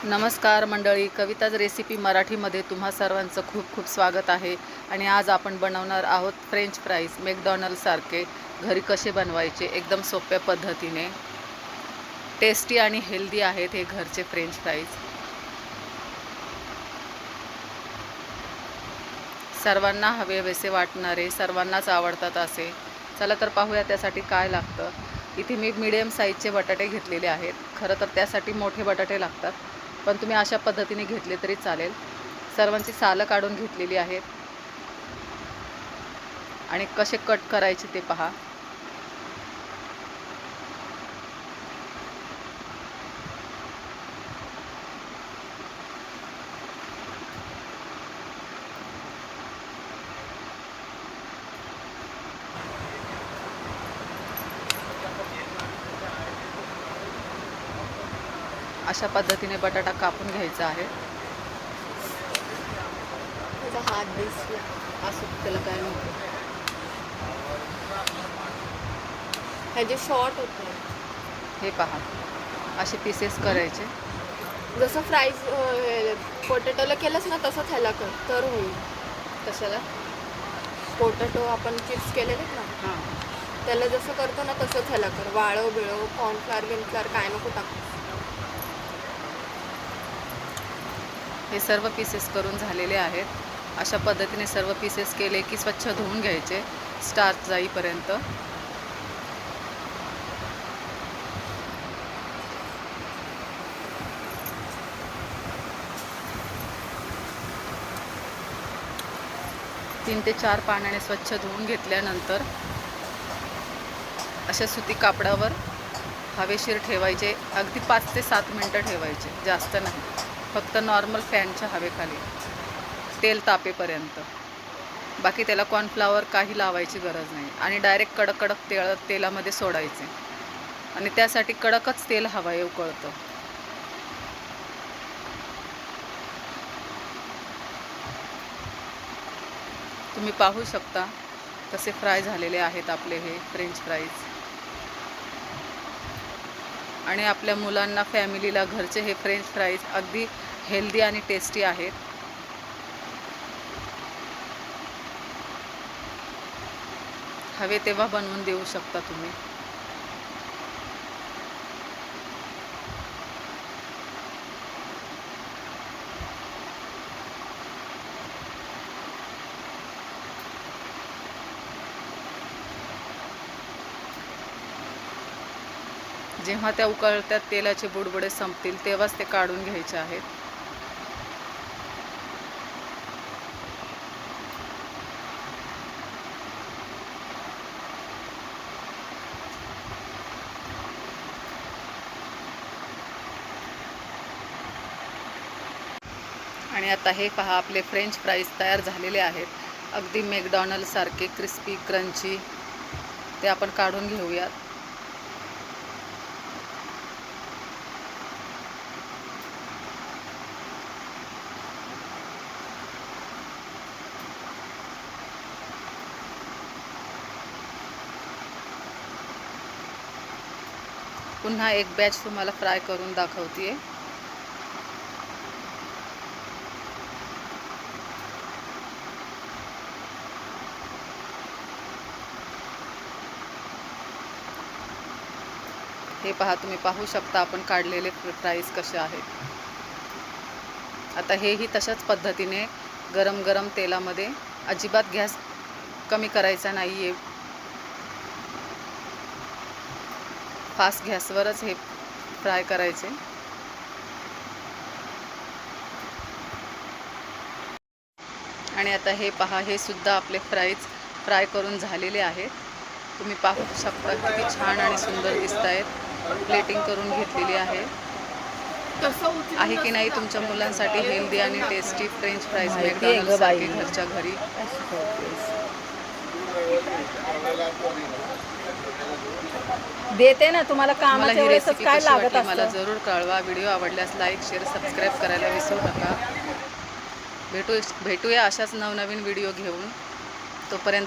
नमस्कार मंडळी, कविताज रेसिपी मराठीमध्ये तुम्हा सर्वांचं खूप खूप स्वागत आहे. आणि आज आपण बनवणार आहोत फ्रेंच फ्राईज. मॅकडॉनल्डसारखे घरी कसे बनवायचे एकदम सोप्या पद्धतीने. टेस्टी आणि हेल्दी आहेत हे घरचे फ्रेंच फ्राईज. सर्वांना हवेसे वाटणारे, सर्वांनाच आवडतात असे. चला तर पाहूया त्यासाठी काय लागतं. इथे मी मीडियम साईजचे बटाटे घेतलेले आहेत. खरं तर त्यासाठी मोठे बटाटे लागतात, पण तुम्ही अशा पद्धतीने घेतले तरी चालेल. सर्वांची सालं काढून घेतलेली आहेत आणि कसे कट करायचे ते पहा. अशा पद्धतीने बटाटा कापून घ्यायचा आहे. त्याचा हात दिसला असं त्याला काय नव्हतं. ह्याचे शॉर्ट होते. हे पहा, असे पीसेस करायचे. जसं फ्राईज पोटॅटोला केलंस ना तसंच ह्याला कर तर होईल. कशाला? पोटॅटो आपण चिप्स केलेले ना, हां, त्याला जसं करतो ना तसंच ह्याला कर. वाळव बिळव कॉर्नफ्लॉर बिनफ्लॉर काय नको टाकू. हे सर्व पीसेस करून झालेले आहेत. अशा पद्धतीने सर्व पीसेस केले की स्वच्छ धुवून घ्यायचे स्टार्च जाईपर्यंत. तीन ते चार पाण्याने स्वच्छ धुवून घेतल्यानंतर अशा सुती कापडावर हवेशीर ठेवायचे. अगदी 5 ते 7 मिनटं ठेवायचे, जास्त नाही. फक्त नॉर्मल फॅनच्या हवेखाली तेल तापेपर्यंत. बाकी त्याला कॉर्नफ्लॉवर काही लावायची गरज नाही. आणि डायरेक्ट कडक कडक तेलामध्ये सोडायचे. आणि त्यासाठी कडकच तेल हवं उकळतं. तुम्ही पाहू शकता कसे फ्राय झालेले आहेत आपले हे फ्रेंच फ्राईज. आणि आपल्या मुलांना, फॅमिलीला घरचे हे फ्रेंच फ्राईज अगदी हेल्दी आणि टेस्टी आहेत. हवे तेव्हा बनवून देऊ शकता तुम्ही. जेव्हा त्या उकळत्यात तेलाचे बुडबुडे संपतील तेव्हाच ते काढून घ्यायचे आहेत. आणि आता हे पहा, आपले फ्रेंच फ्राईज तयार झालेले आहेत. अगदी मॅकडॉनल्डसारखे क्रिस्पी क्रंची. ते आपण काढून घेऊयात. पुन्हा एक बॅच तुम्हाला फ्राय करून दाखवते. हे पहा, तुम्ही पाहू शकता आपण काढलेले फ्राईज कसे आहेत. आता हेही तशाच पद्धतीने गरम गरम तेलामध्ये, अजिबात गॅस कमी करायचा नाही आहे. फास्ट गॅसवरच हे फ्राय करायचे. आणि आता हे पहा, हे सुद्धा आपले फ्राईज फ्राय करून झालेले आहेत. तुम्ही पाहू शकता किती छान आणि सुंदर दिसत आहेत. प्लेटिंग करून घेतलेली आहे की नाही तुमच्या मुलांसाठी हेल्दी आणि टेस्टी फ्रेंच फ्राईज मॅकडॉनल्डसारखे घरच्या घरी. देते ना तुम्हाला मला कामाच्या ही वेळेसच रेसिपी काय कशी लागत वाटली मला असतं. जरूर कळवा. व्हिडिओ आवडल्यास लाईक, शेअर, सबस्क्राईब करायला विसरू नका. भेटूया अशाच नवनवीन व्हिडिओ घेऊन. तोपर्यंत